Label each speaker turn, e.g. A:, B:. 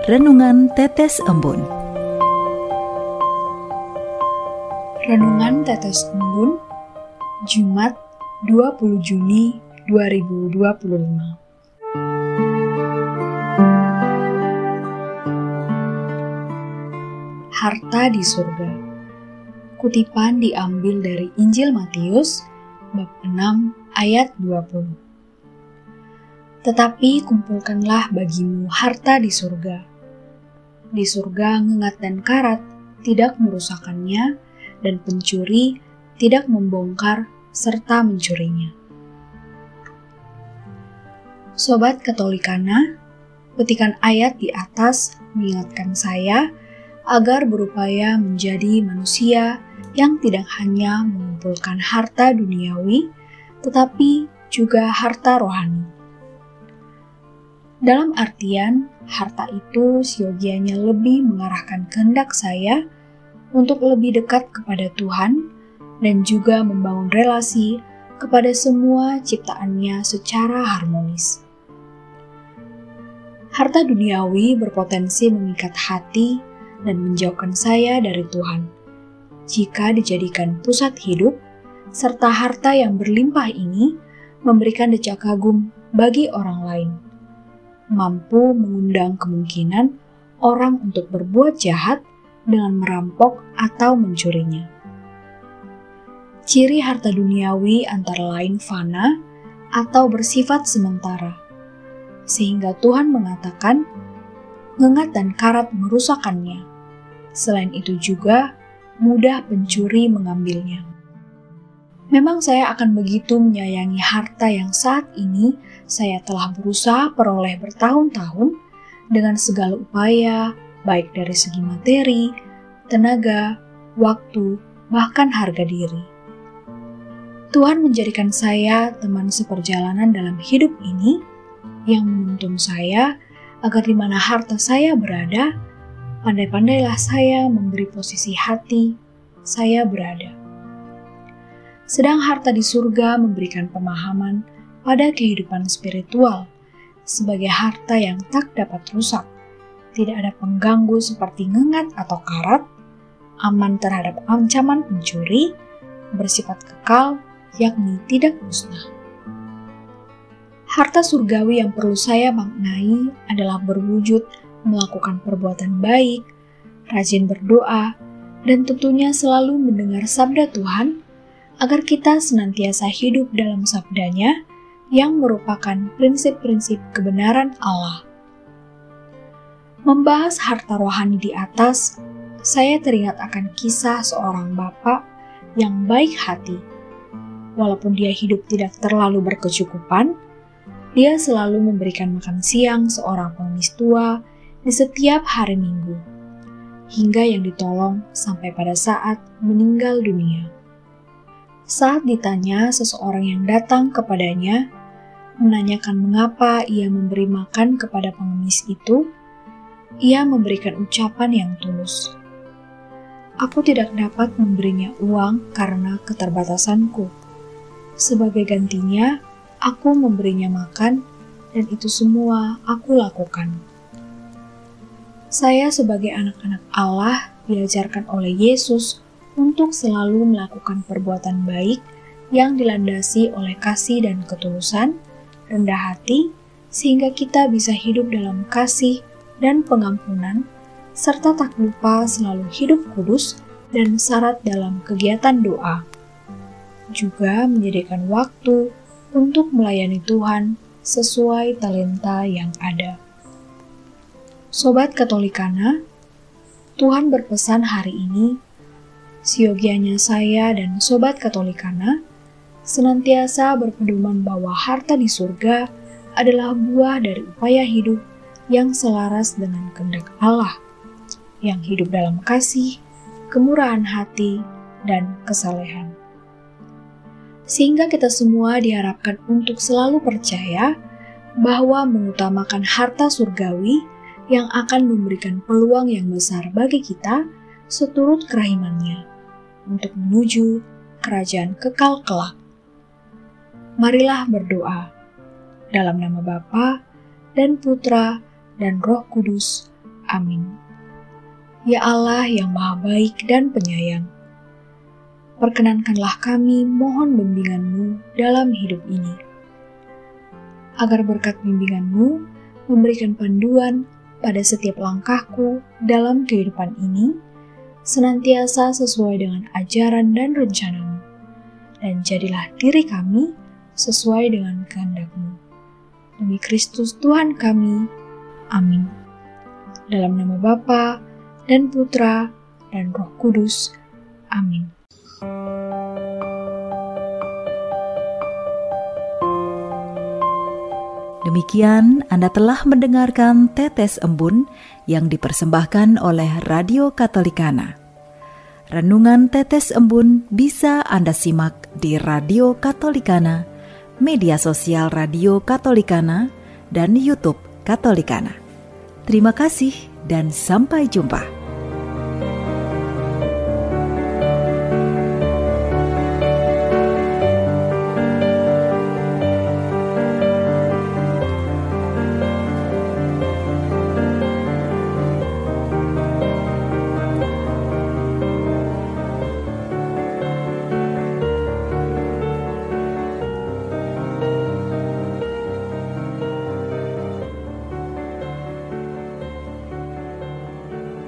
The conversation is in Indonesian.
A: Renungan Tetes Embun.
B: Renungan Tetes Embun, Jumat 20 Juni 2025. Harta di surga. Kutipan diambil dari Injil Matius bab 6 ayat 20. Tetapi kumpulkanlah bagimu harta di surga. Di surga ngengat dan karat tidak merusakkannya, dan pencuri tidak membongkar serta mencurinya. Sobat Katolikana, petikan ayat di atas mengingatkan saya agar berupaya menjadi manusia yang tidak hanya mengumpulkan harta duniawi, tetapi juga harta rohani. Dalam artian, harta itu siogianya lebih mengarahkan kehendak saya untuk lebih dekat kepada Tuhan dan juga membangun relasi kepada semua ciptaannya secara harmonis. Harta duniawi berpotensi mengikat hati dan menjauhkan saya dari Tuhan jika dijadikan pusat hidup, serta harta yang berlimpah ini memberikan decak kagum bagi orang lain, mampu mengundang kemungkinan orang untuk berbuat jahat dengan merampok atau mencurinya. Ciri harta duniawi antara lain fana atau bersifat sementara, sehingga Tuhan mengatakan, ngengat dan karat merusakkannya. Selain itu juga, mudah pencuri mengambilnya. Memang saya akan begitu menyayangi harta yang saat ini saya telah berusaha peroleh bertahun-tahun dengan segala upaya, baik dari segi materi, tenaga, waktu, bahkan harga diri. Tuhan menjadikan saya teman seperjalanan dalam hidup ini yang menuntun saya agar di mana harta saya berada, pandai-pandailah saya memberi posisi hati saya berada. Sedang harta di surga memberikan pemahaman pada kehidupan spiritual sebagai harta yang tak dapat rusak, tidak ada pengganggu seperti ngengat atau karat, aman terhadap ancaman pencuri, bersifat kekal, yakni tidak musnah. Harta surgawi yang perlu saya maknai adalah berwujud melakukan perbuatan baik, rajin berdoa, dan tentunya selalu mendengar sabda Tuhan agar kita senantiasa hidup dalam sabdanya yang merupakan prinsip-prinsip kebenaran Allah. Membahas harta rohani di atas, saya teringat akan kisah seorang bapak yang baik hati. Walaupun dia hidup tidak terlalu berkecukupan, dia selalu memberikan makan siang seorang pengemis tua di setiap hari Minggu, hingga yang ditolong sampai pada saat meninggal dunia. Saat ditanya seseorang yang datang kepadanya, menanyakan mengapa ia memberi makan kepada pengemis itu, ia memberikan ucapan yang tulus. Aku tidak dapat memberinya uang karena keterbatasanku. Sebagai gantinya, aku memberinya makan, dan itu semua aku lakukan. Saya sebagai anak-anak Allah diajarkan oleh Yesus untuk selalu melakukan perbuatan baik yang dilandasi oleh kasih dan ketulusan, rendah hati, sehingga kita bisa hidup dalam kasih dan pengampunan, serta tak lupa selalu hidup kudus dan syarat dalam kegiatan doa. Juga menyediakan waktu untuk melayani Tuhan sesuai talenta yang ada. Sobat Katolikana, Tuhan berpesan hari ini, siogianya saya dan Sobat Katolikana senantiasa berpedoman bahwa harta di surga adalah buah dari upaya hidup yang selaras dengan kehendak Allah, yang hidup dalam kasih, kemurahan hati, dan kesalehan. Sehingga kita semua diharapkan untuk selalu percaya bahwa mengutamakan harta surgawi yang akan memberikan peluang yang besar bagi kita seturut kerahimannya untuk menuju kerajaan kekal kelak. Marilah berdoa dalam nama Bapa dan Putra dan Roh Kudus. Amin. Ya Allah yang Maha Baik dan Penyayang, perkenankanlah kami mohon bimbingan-Mu dalam hidup ini, agar berkat bimbingan-Mu memberikan panduan pada setiap langkahku dalam kehidupan ini, senantiasa sesuai dengan ajaran dan rencana-Mu, dan jadilah diri kami sesuai dengan kehendak-Mu. Demi Kristus Tuhan kami, amin. Dalam nama Bapa dan Putra dan Roh Kudus, amin.
A: Demikian Anda telah mendengarkan Tetes Embun yang dipersembahkan oleh Radio Katolikana. Renungan Tetes Embun bisa Anda simak di Radio Katolikana, media sosial Radio Katolikana, dan YouTube Katolikana. Terima kasih dan sampai jumpa.